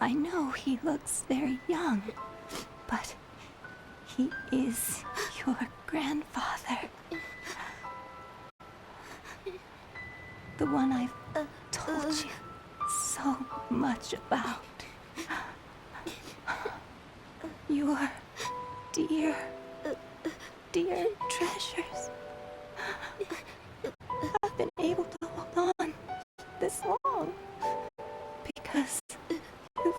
I know he looks very young, but he is your grandfather. The one I've told you so much about. Your dear, dear treasures. I've been able to hold on this long because you've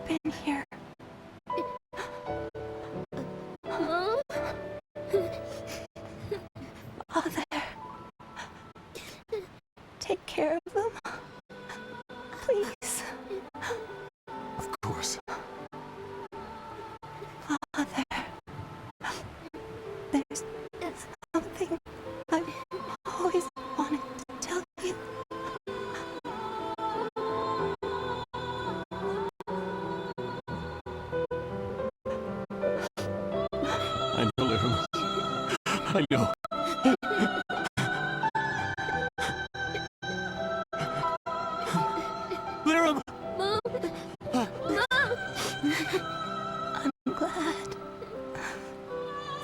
been here. Father, take care of them, please. Of course. Father, there's something I've always wanted to tell you. I know, Lirum. I know. Lirum! Mom! Mom! I'm glad.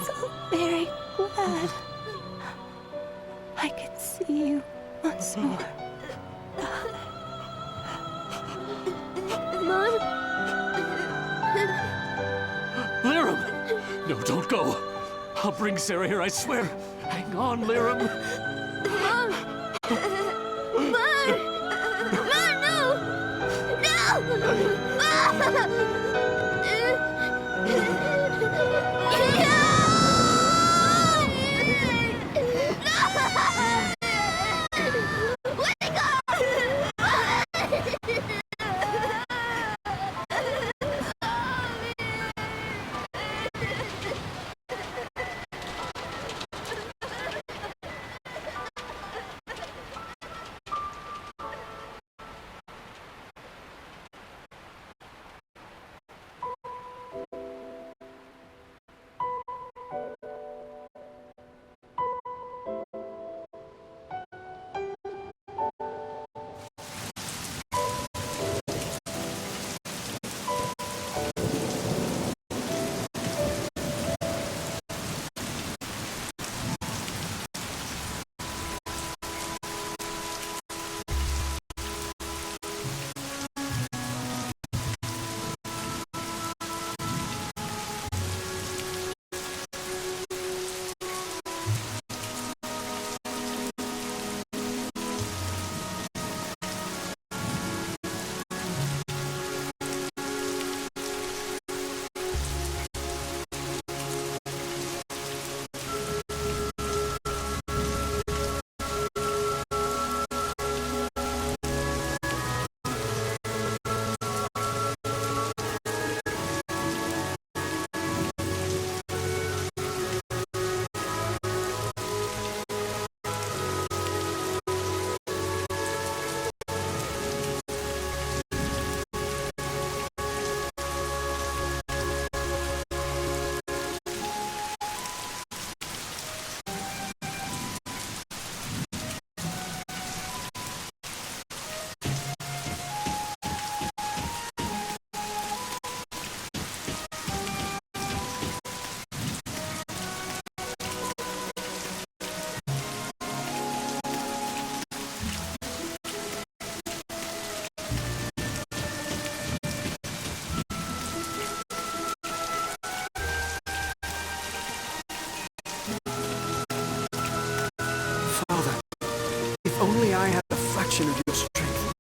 So very glad. I could see you once more. Mom! Lirum! No, don't go. I'll bring Sarah here, I swear. Hang on, Lirum. Mom! Mom! Mom, no! No! only I had a fraction of your strength.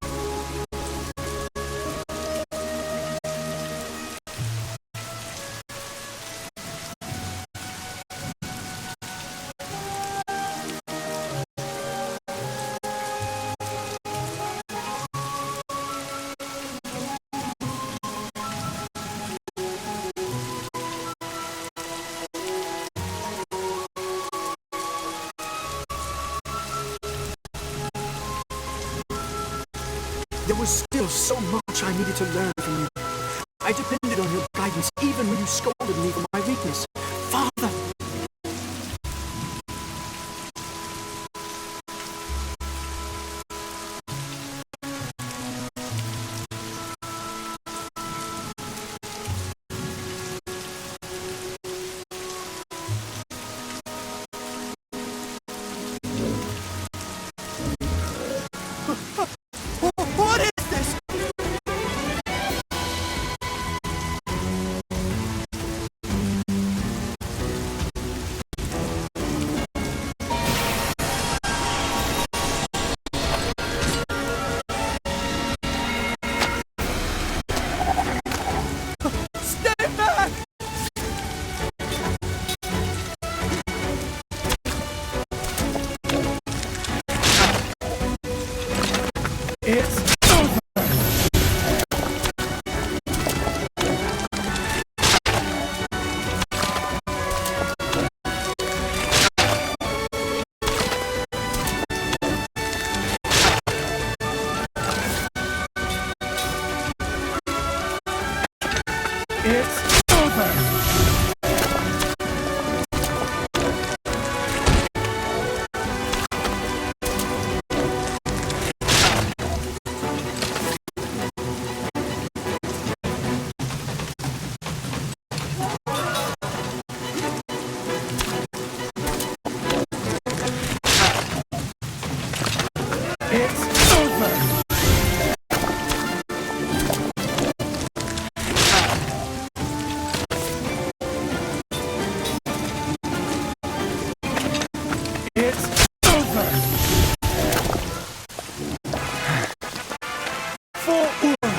There was still so much I needed to learn from you. I depended on your guidance even when you scolded me for my weakness. Father! It's over! It's over! It's over! For Ura!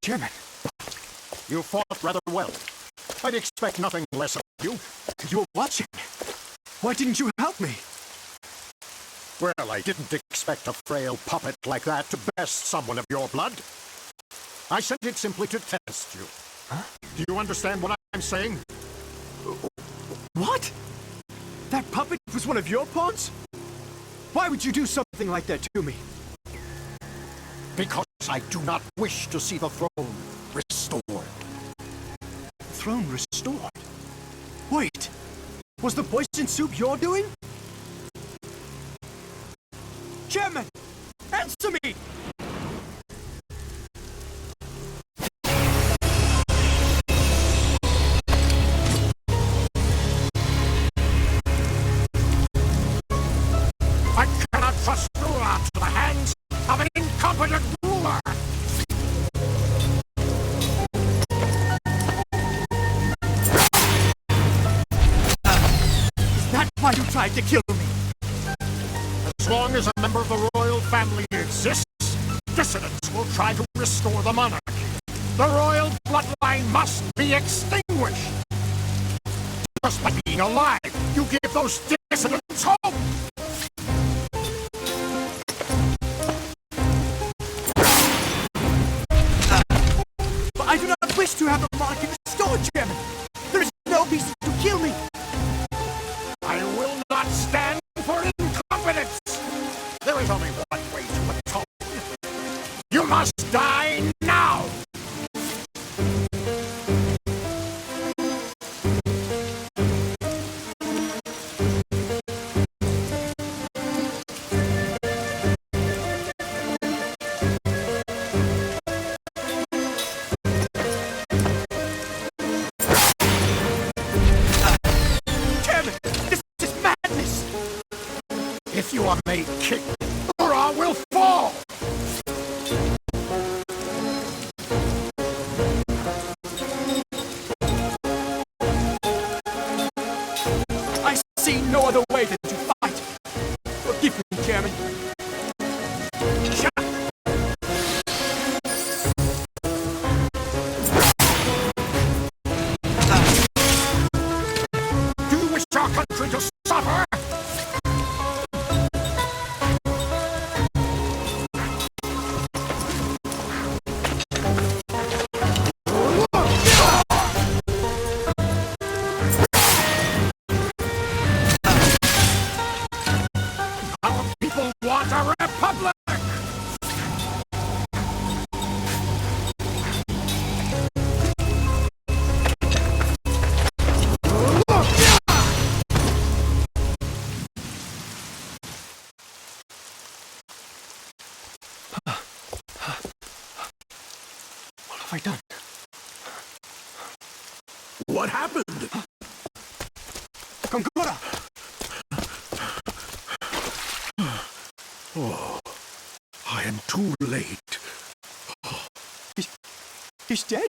Chairman, You fought rather well. I'd expect nothing less of you. you were watching. Why didn't you help me? Well, I didn't expect a frail puppet like that to best someone of your blood. I sent it simply to test you. Huh? Do you understand what I'm saying? What? That puppet was one of your pawns? Why would you do something like that to me? Because I do not wish to see the throne restored. Throne restored? Wait, was the poison soup your doing? Chairman, answer me! I cannot trust Ura to the hands of an incompetent ruler! Is that why you tried to kill me? As long as a member of the royal family exists, dissidents will try to restore the monarchy. The royal bloodline must be extinguished. Just by being alive, you give those dissidents hope. But I do not wish to have the monarchy restored, Chairman! There is no reason to kill me! I will not stand for incompetence. There is only one way to atone. You must die now. Chairman, this is madness! If you are made king, Ura will fall. I see no other way than to fight. Forgive me, Chairman. Do you wish our country to suffer? Our people want a republic! What have I done? What happened? Concora! Oh, I am too late. He's dead?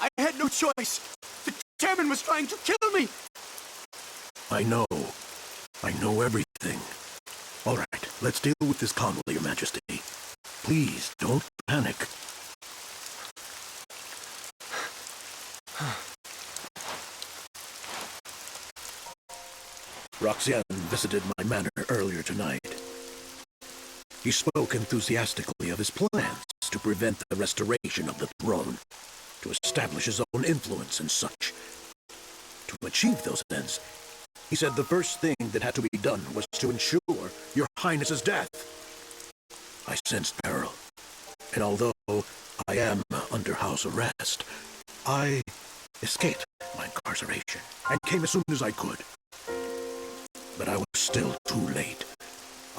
I had no choice. The chairman was trying to kill me. I know. I know everything. All right, let's deal with this calmly, Your Majesty. Please, don't panic. Roxanne visited my manor earlier tonight. He spoke enthusiastically of his plans to prevent the restoration of the throne, to establish his own influence and such. To achieve those ends, he said the first thing that had to be done was to ensure your Highness's death. I sensed peril, and although I am under house arrest, I escaped my incarceration and came as soon as I could. But I was still too late.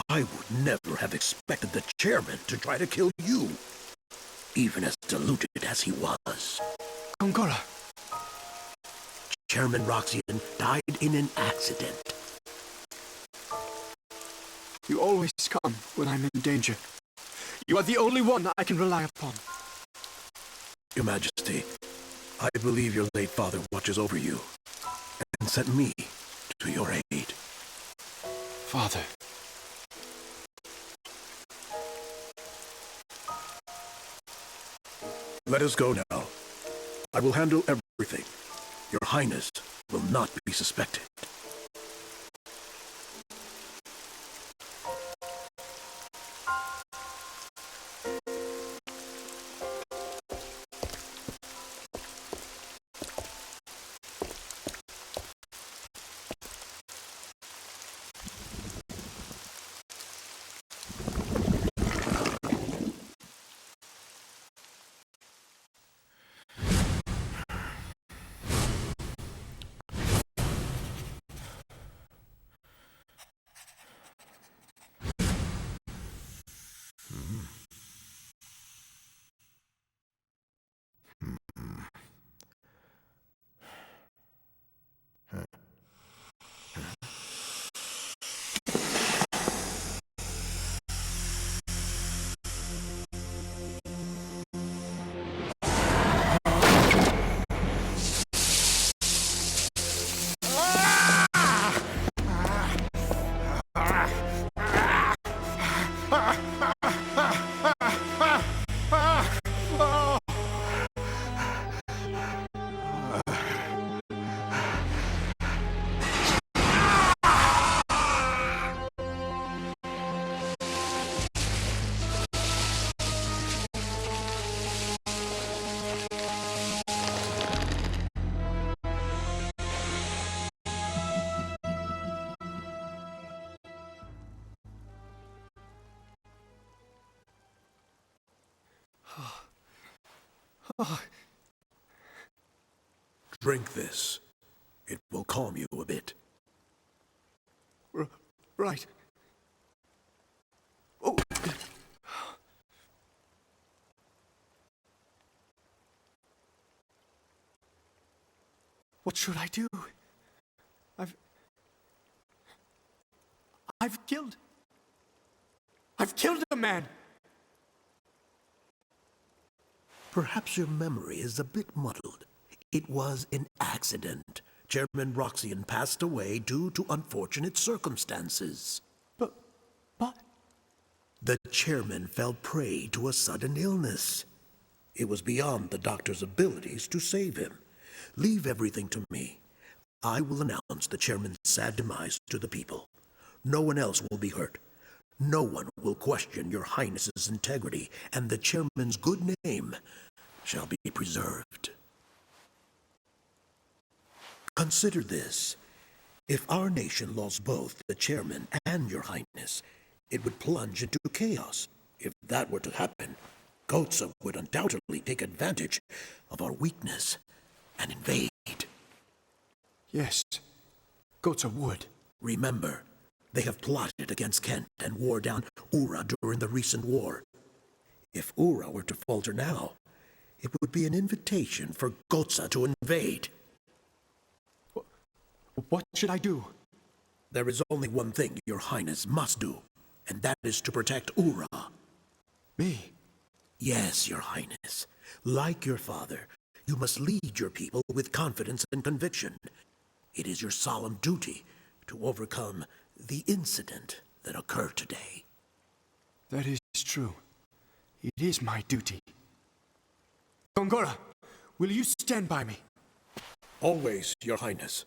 I would never have expected the chairman to try to kill you, even as deluded as he was. Gongora, Chairman Roxian died in an accident. you always come when I'm in danger. You are the only one I can rely upon. Your Majesty, I believe your late father watches over you and sent me to your aid. Father. Let us go now. I will handle everything. Your Highness will not be suspected. Drink this. It will calm you a bit. Right. Oh. What should I do? I've killed a man! Perhaps your memory is a bit muddled. It was an accident. Chairman Roxian passed away due to unfortunate circumstances. But... The chairman fell prey to a sudden illness. It was beyond the doctor's abilities to save him. Leave everything to me. I will announce the chairman's sad demise to the people. No one else will be hurt. No one will question your Highness's integrity, and the chairman's good name shall be preserved. Consider this. If our nation lost both the chairman and your Highness, it would plunge into chaos. If that were to happen, Gotza would undoubtedly take advantage of our weakness and invade. Yes, Gotza would. Remember, they have plotted against Kent and wore down Ura during the recent war. If Ura were to falter now, it would be an invitation for Gotza to invade. What should I do? There is only one thing your Highness must do, and that is to protect Ura. Me? Yes, your Highness. Like your father, you must lead your people with confidence and conviction. It is your solemn duty to overcome the incident that occurred today. That is true. It is my duty. Gongora, will you stand by me? Always, your Highness.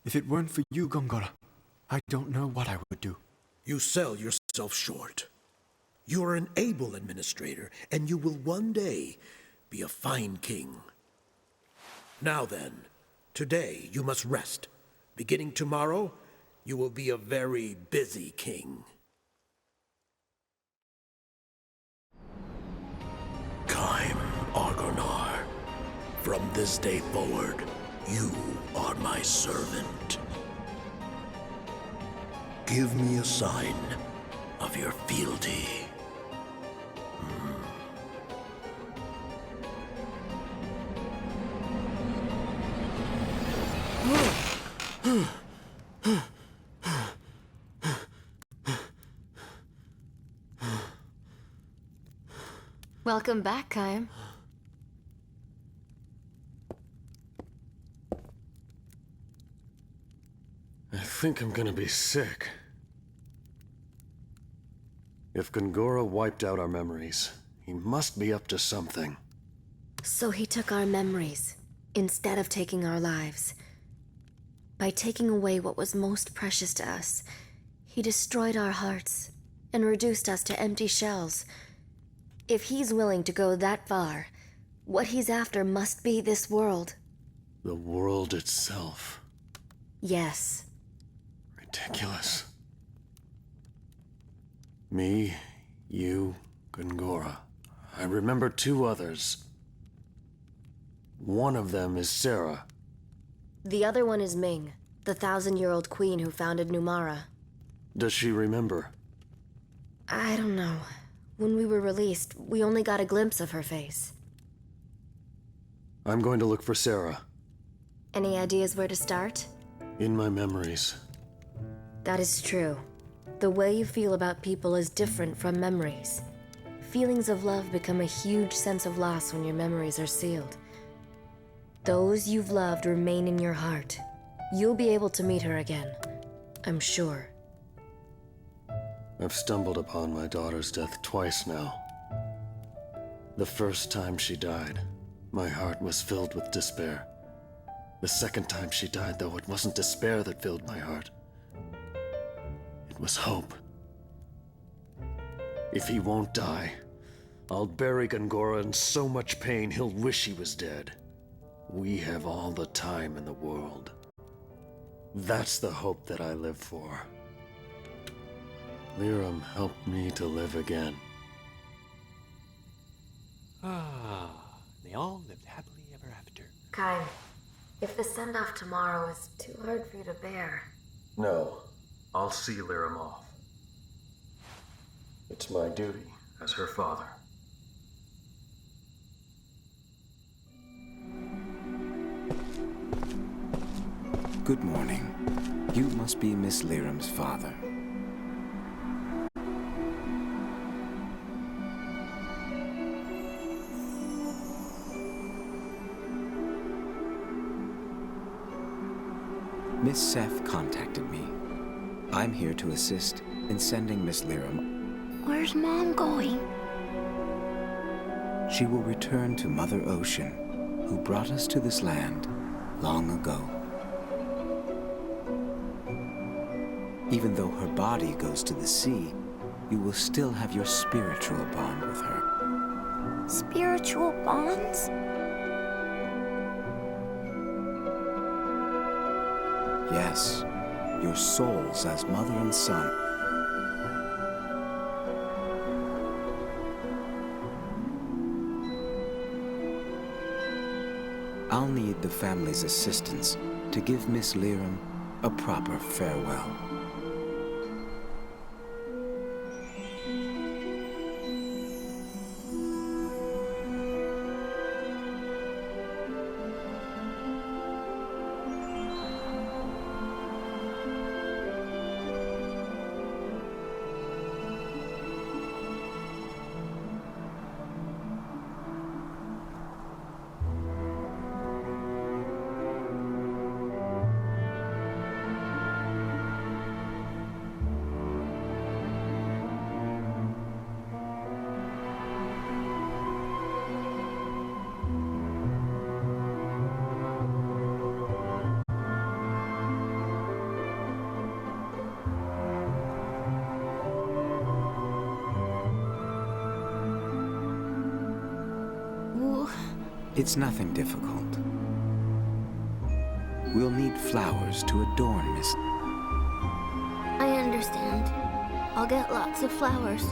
If it weren't for you, Gongora, I don't know what I would do. You sell yourself short. You are an able administrator, and you will one day be a fine king. Now then, today you must rest. Beginning tomorrow, you will be a very busy king. Kaim Argonar, from this day forward, you are my servant. Give me a sign of your fealty. Welcome back, Kaim. I think I'm gonna be sick. If Gongora wiped out our memories, he must be up to something. So he took our memories, instead of taking our lives. By taking away what was most precious to us, he destroyed our hearts and reduced us to empty shells. If he's willing to go that far, what he's after must be this world. The world itself. Yes. Ridiculous. Me, you, Gongora. I remember 2 others. One of them is Sarah. The other one is Ming, the 1,000-year-old queen who founded Numara. Does she remember? I don't know. When we were released, we only got a glimpse of her face. I'm going to look for Sarah. Any ideas where to start? In my memories. That is true. The way you feel about people is different from memories. Feelings of love become a huge sense of loss when your memories are sealed. Those you've loved remain in your heart. You'll be able to meet her again, I'm sure. I've stumbled upon my daughter's death twice now. The first time she died, my heart was filled with despair. The second time she died, though, it wasn't despair that filled my heart. It was hope. If he won't die, I'll bury Gongora in so much pain he'll wish he was dead. We have all the time in the world. That's the hope that I live for. Liram helped me to live again. They all lived happily ever after. Kaim, if the send-off tomorrow is too hard for you to bear... No, I'll see Liram off. It's my duty as her father. Good morning. You must be Miss Liram's father. Miss Seth contacted me. I'm here to assist in sending Miss Liram. Where's Mom going? She will return to Mother Ocean, who brought us to this land long ago. Even though her body goes to the sea, you will still have your spiritual bond with her. Spiritual bonds? Yes, your souls as mother and son. I'll need the family's assistance to give Miss Liram a proper farewell. It's nothing difficult. We'll need flowers to adorn Miss... I understand. I'll get lots of flowers,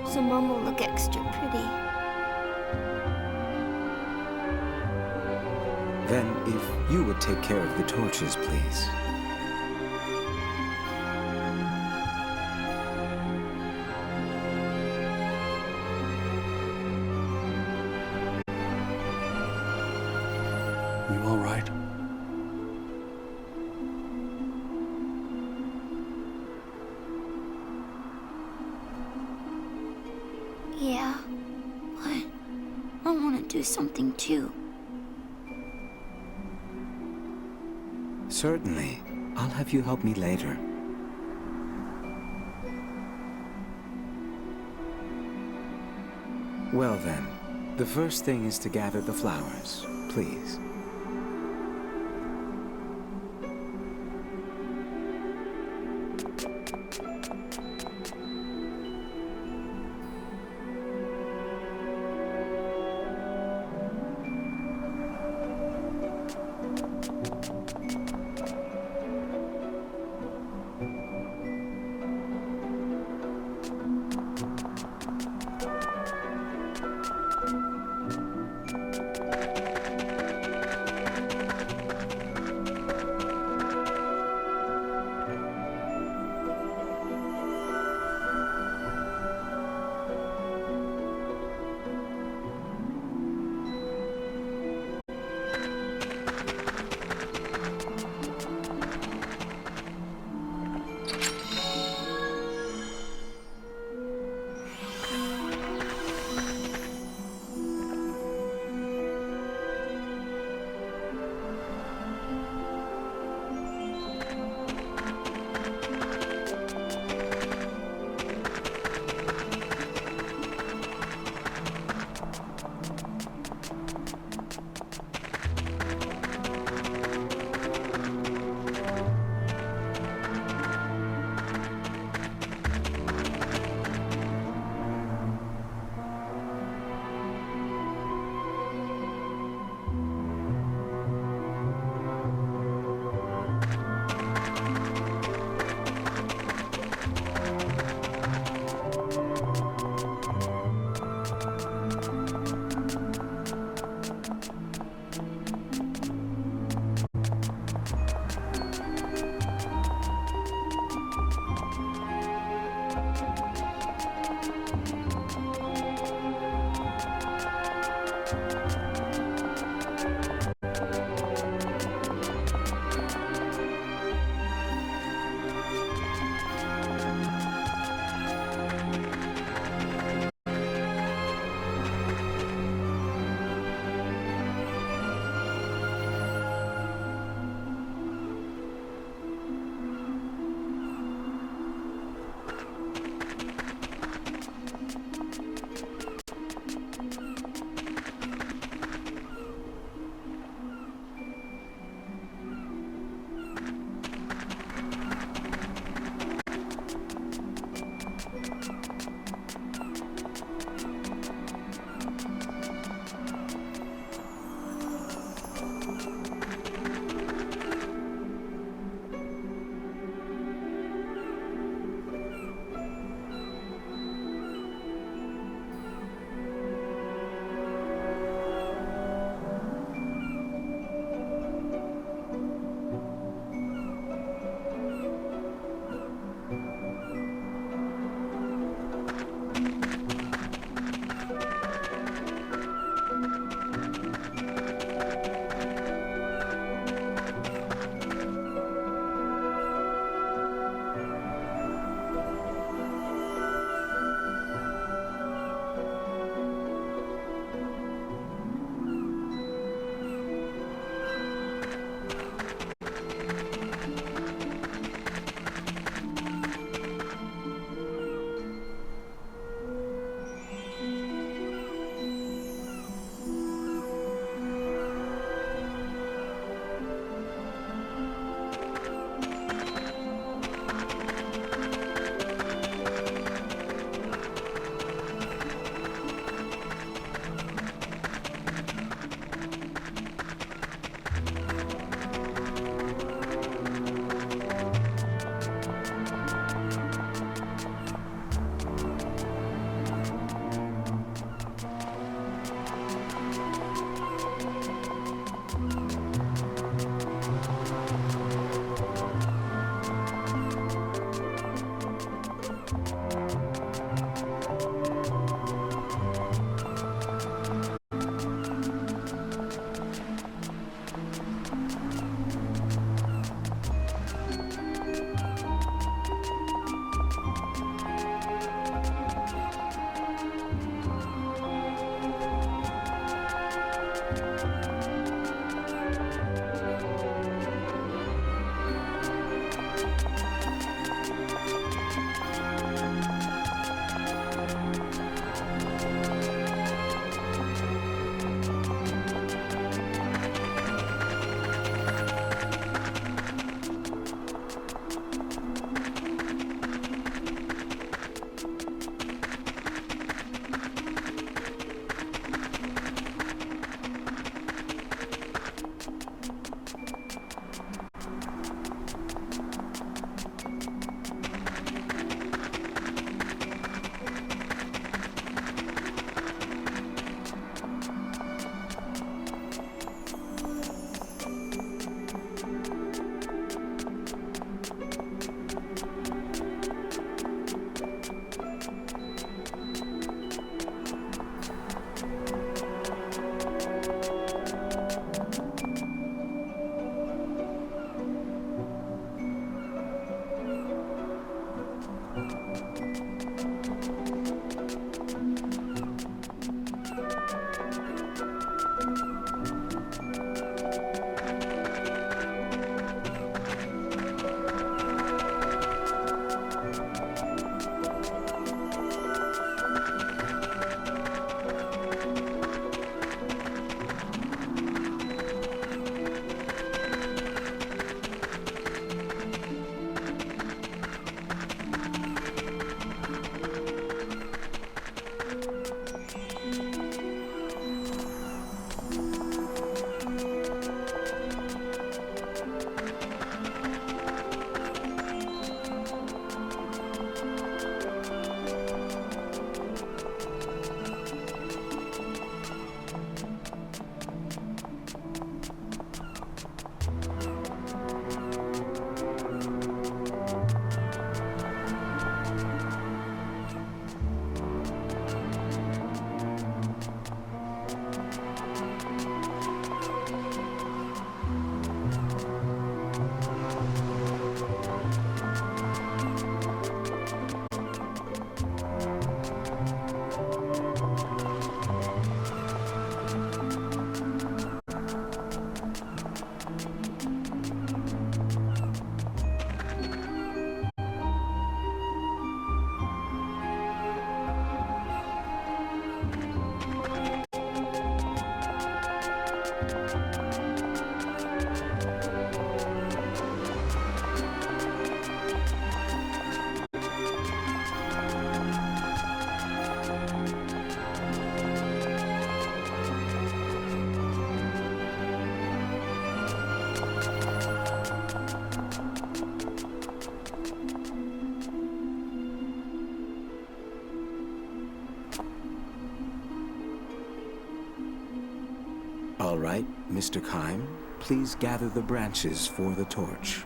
so Mom will look extra pretty. Then, if you would take care of the torches, please. You all right? Yeah, but I want to do something too. Certainly. I'll have you help me later. Well then, the first thing is to gather the flowers, please. All right, Mr. Kaim, please gather the branches for the torch.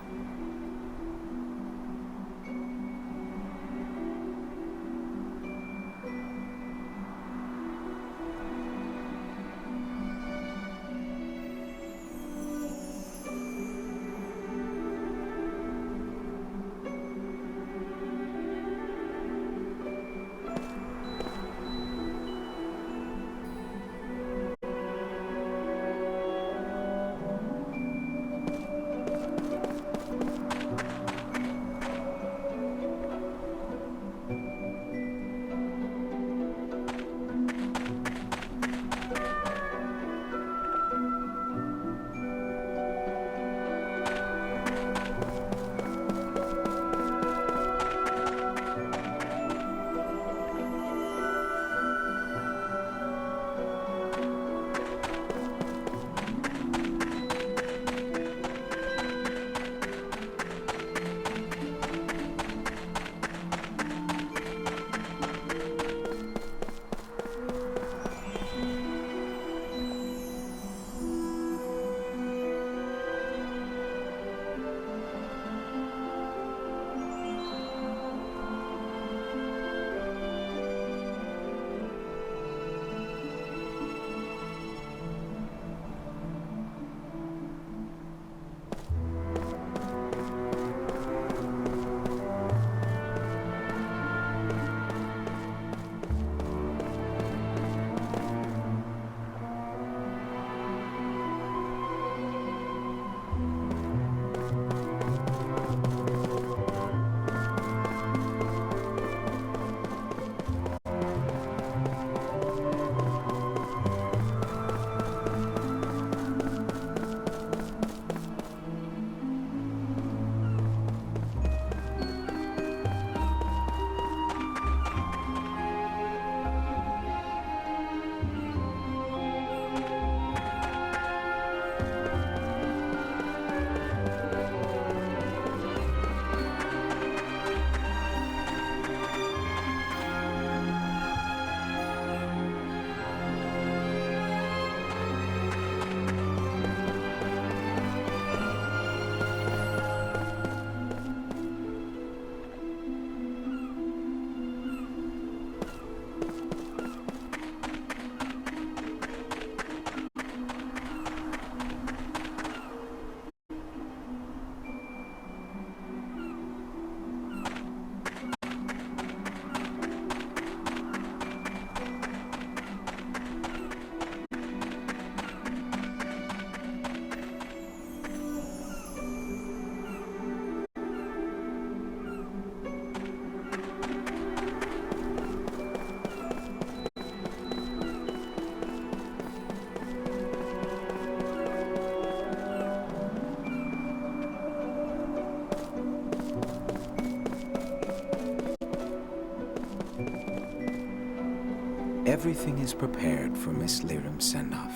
Everything is prepared for Miss Lyram's send-off.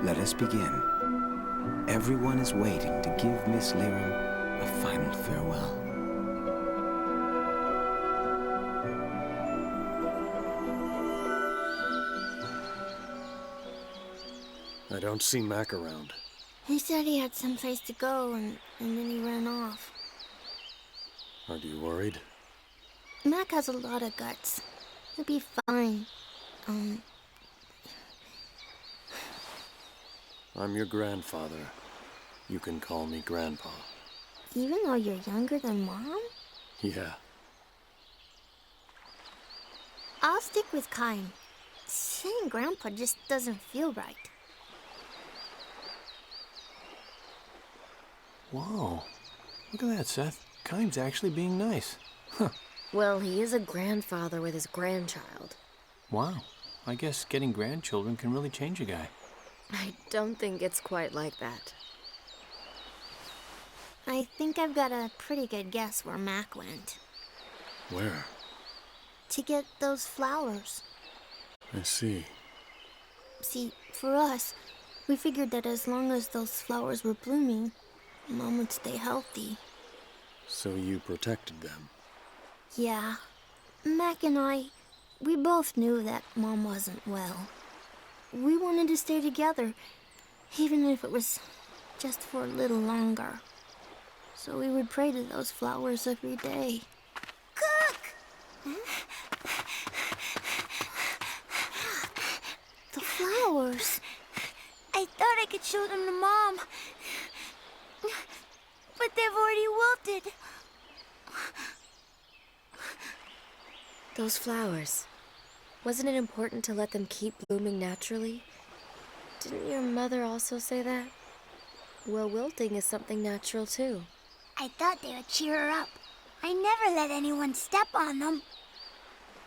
Let us begin. Everyone is waiting to give Miss Lyram a final farewell. I don't see Mac around. He said he had someplace to go, and then he ran off. Are you worried? Mac has a lot of guts. He'll be fine. I'm your grandfather. You can call me Grandpa. Even though you're younger than Mom? Yeah. I'll stick with Kaim. Saying Grandpa just doesn't feel right. Whoa. Look at that, Seth. Kaim's actually being nice. Huh. Well, he is a grandfather with his grandchild. Wow. I guess getting grandchildren can really change a guy. I don't think it's quite like that. I think I've got a pretty good guess where Mac went. Where? To get those flowers. I see. See, for us, we figured that as long as those flowers were blooming, Mom would stay healthy. So you protected them? Yeah. Mac and I, we both knew that Mom wasn't well. We wanted to stay together, even if it was just for a little longer. So we would pray to those flowers every day. Cook! The flowers. I thought I could show them to Mom. But they've already wilted. Those flowers. Wasn't it important to let them keep blooming naturally? Didn't your mother also say that? Well, wilting is something natural too. I thought they would cheer her up. I never let anyone step on them.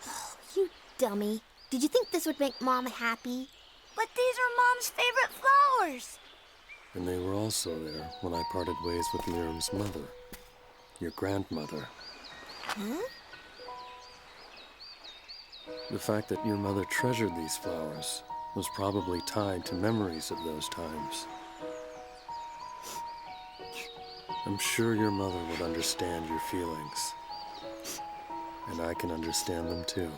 Oh, you dummy. Did you think this would make Mom happy? But these are Mom's favorite flowers. And they were also there when I parted ways with Lyram's mother. Your grandmother. Huh? The fact that your mother treasured these flowers was probably tied to memories of those times. I'm sure your mother would understand your feelings. And I can understand them too.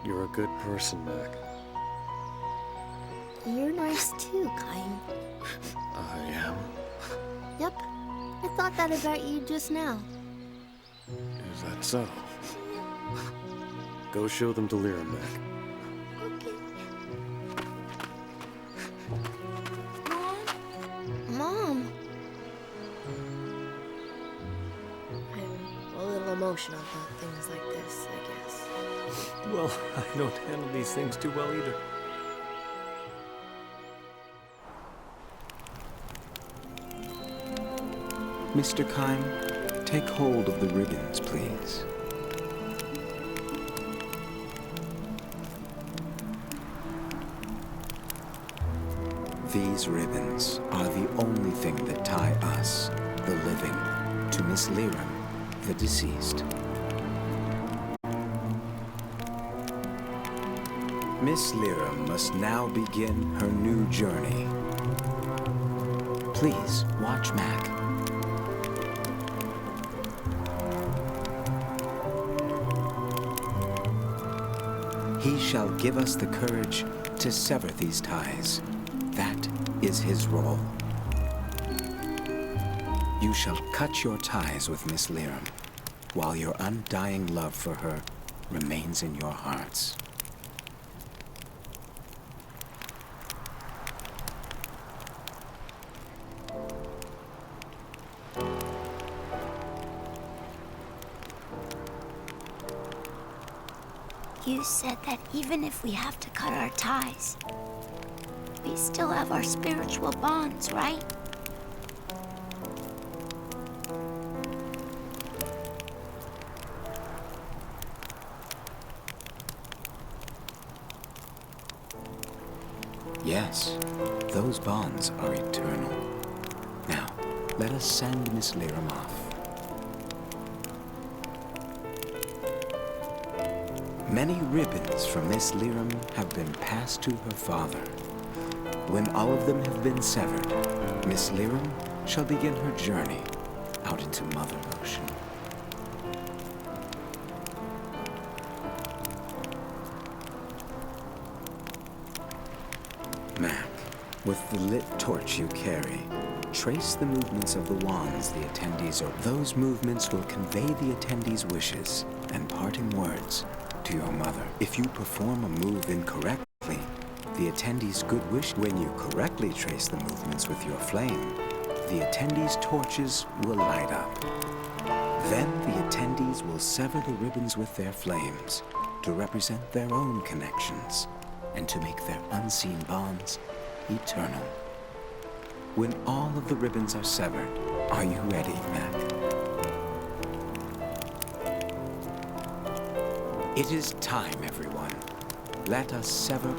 You're a good person, Mac. You're nice too, Kaim. I am? Yep. I thought that about you just now. Is that so? Go show them to Lyram, Mac. Okay. Mom? I'm a little emotional about things like this, I guess. Well, I don't handle these things too well either. Mr. Kaim, take hold of the ribbons, please. These ribbons are the only thing that tie us, the living, to Miss Lyram, the deceased. Miss Lyram must now begin her new journey. Please, watch Mac. He shall give us the courage to sever these ties. That is his role. You shall cut your ties with Miss Lyram, while your undying love for her remains in your hearts. You said that even if we have to cut our ties, we still have our spiritual bonds, right? Yes, those bonds are eternal. Now, let us send Miss Lyram off. Many ribbons from Miss Lyrum have been passed to her father. When all of them have been severed, Miss Lyrum shall begin her journey out into Mother Ocean. Mac, with the lit torch you carry, trace the movements of the wands the attendees are. Those movements will convey the attendees' wishes and parting words to your mother. If you perform a move incorrectly, the attendees' good wish. When you correctly trace the movements with your flame, the attendees' torches will light up. Then the attendees will sever the ribbons with their flames to represent their own connections and to make their unseen bonds eternal. When all of the ribbons are severed, are you ready, Mac? It is time, everyone. Let us sever.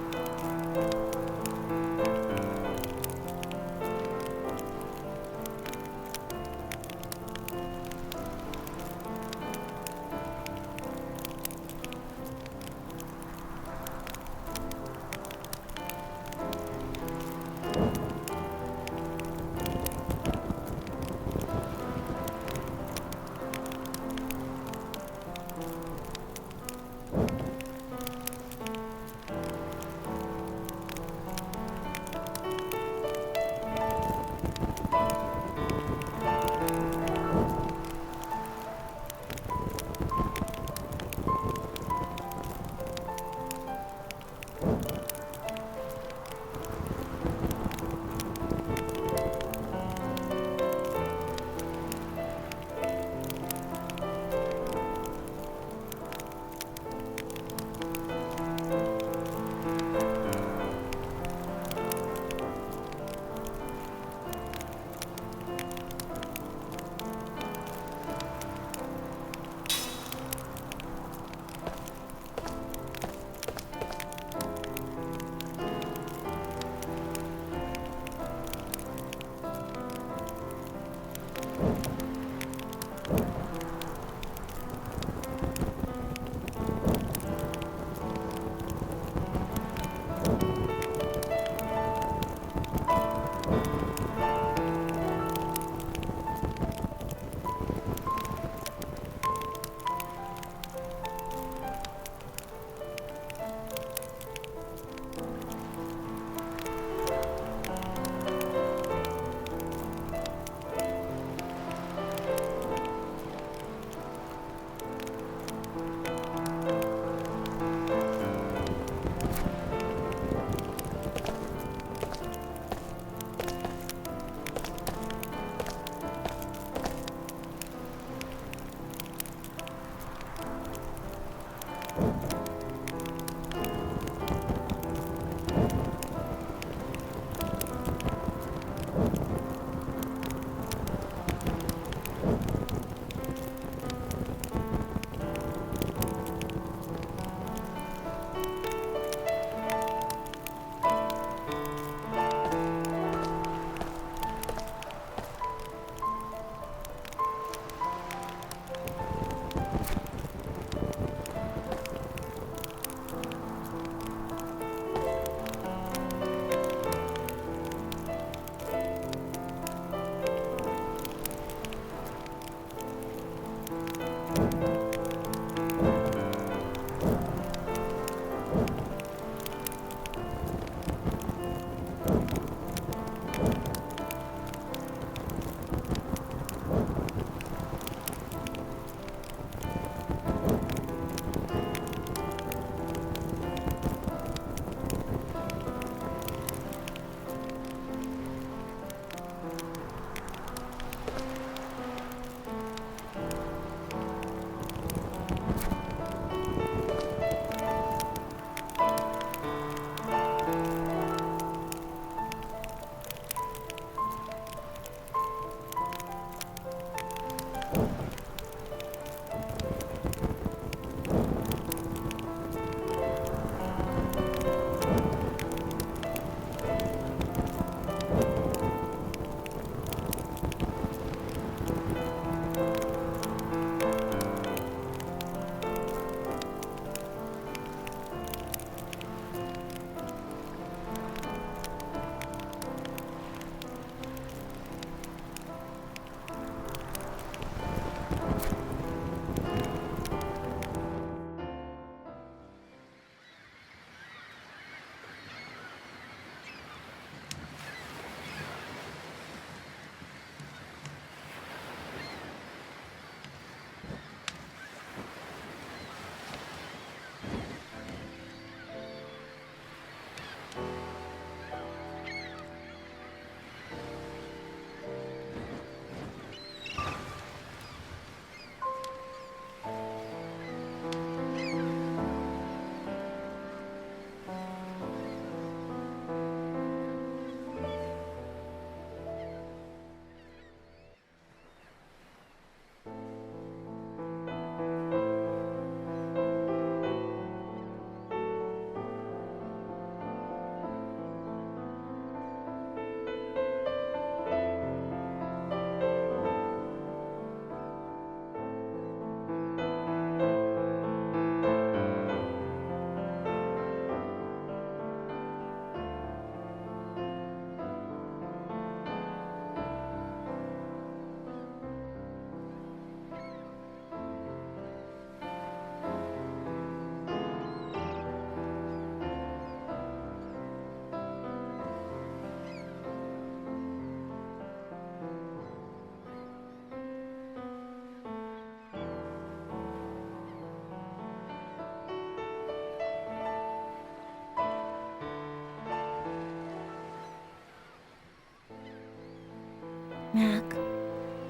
Mac.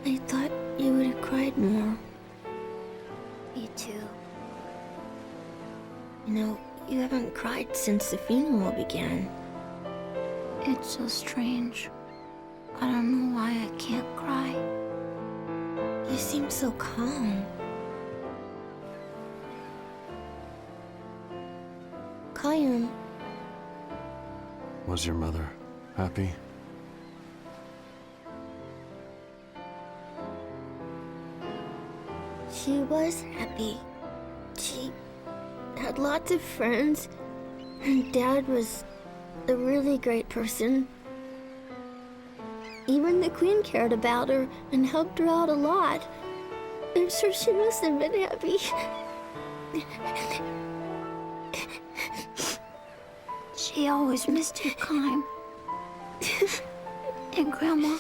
I thought you would have cried more. Me too. You know, you haven't cried since the funeral began. It's so strange. I don't know why I can't cry. You seem so calm. Kaim. Was your mother happy? She was happy. She had lots of friends, and Dad was a really great person. Even the Queen cared about her and helped her out a lot. I'm sure she must have been happy. She always missed you, Kaim. And Grandma.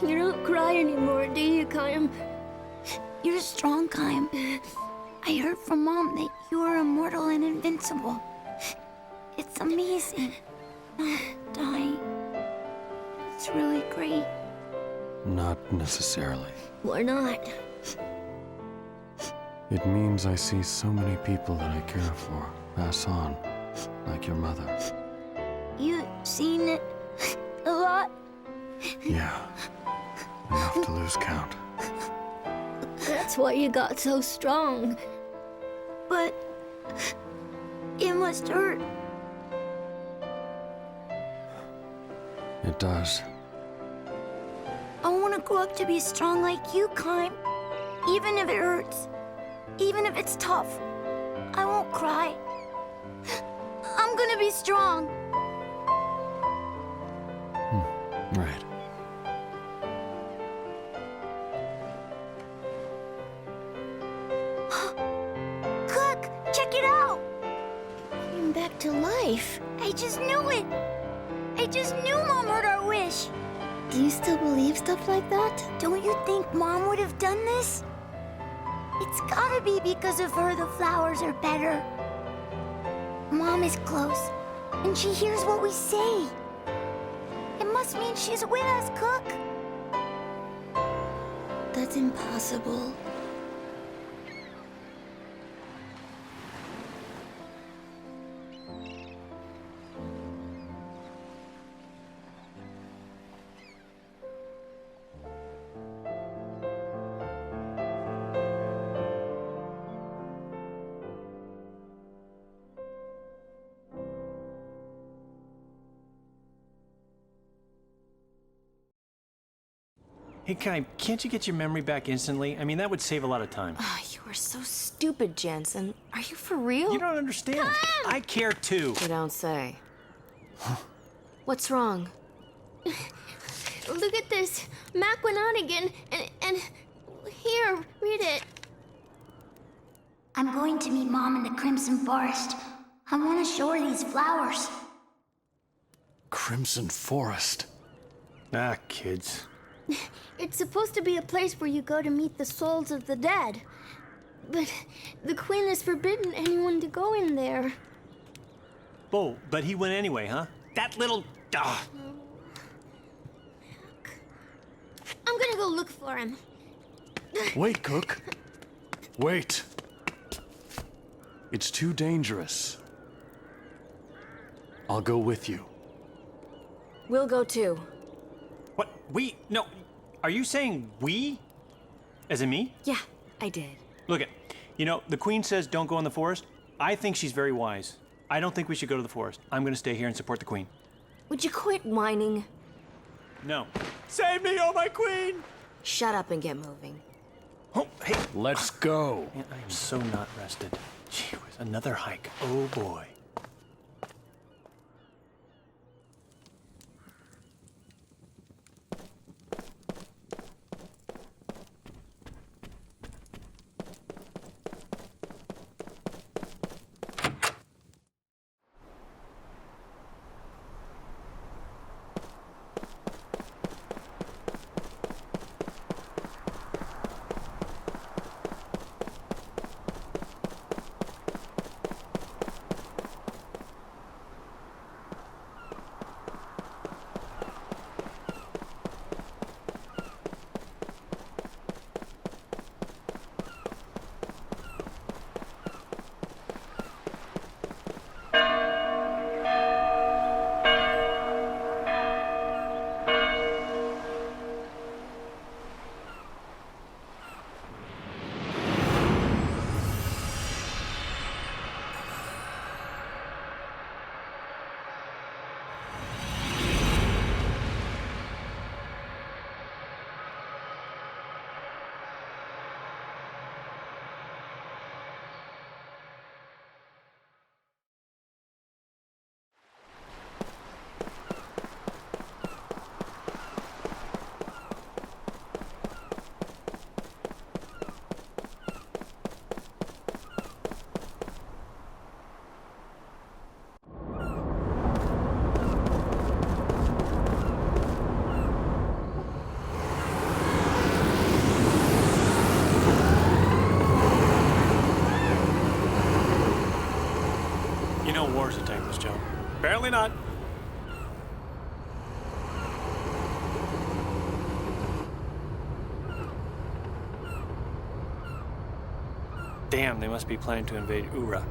You don't cry anymore, do you, Kaim? You're strong, Kaim. I heard from Mom that you are immortal and invincible. It's amazing. Not dying. It's really great. Not necessarily. Why not? It means I see so many people that I care for pass on, like your mother. You seen it a lot? Yeah, enough to lose count. That's why you got so strong. But it must hurt. It does. I want to grow up to be strong like you, Kaim. Even if it hurts. Even if it's tough. I won't cry. I'm gonna be strong. Right. Cook, check it out! Came back to life. I just knew it. I just knew Mom heard our wish. Do you still believe stuff like that? Don't you think Mom would have done this? It's gotta be because of her the flowers are better. Mom is close, and she hears what we say. It must mean she's with us, Cook. That's impossible. Hey, Kai, can't you get your memory back instantly? I mean, that would save a lot of time. Oh, you are so stupid, Jensen. Are you for real? You don't understand. I care too. You don't say. What's wrong? Look at this. Mac went out again, and here, read it. I'm going to meet Mom in the Crimson Forest. I want to show her these flowers. Crimson Forest. Ah, kids. It's supposed to be a place where you go to meet the souls of the dead. But the Queen has forbidden anyone to go in there. Oh, but he went anyway, huh? That little... I'm gonna go look for him. Wait, Cook. Wait. It's too dangerous. I'll go with you. We'll go too. What? We? No. Are you saying we? As in me? Yeah, I did. Look it. You know, the Queen says don't go in the forest. I think she's very wise. I don't think we should go to the forest. I'm gonna stay here and support the Queen. Would you quit whining? No. Save me, oh my Queen! Shut up and get moving. Oh, hey. Let's go. Man, I am so not rested. Gee whiz, another hike. Oh boy. not? Damn, they must be planning to invade Ura.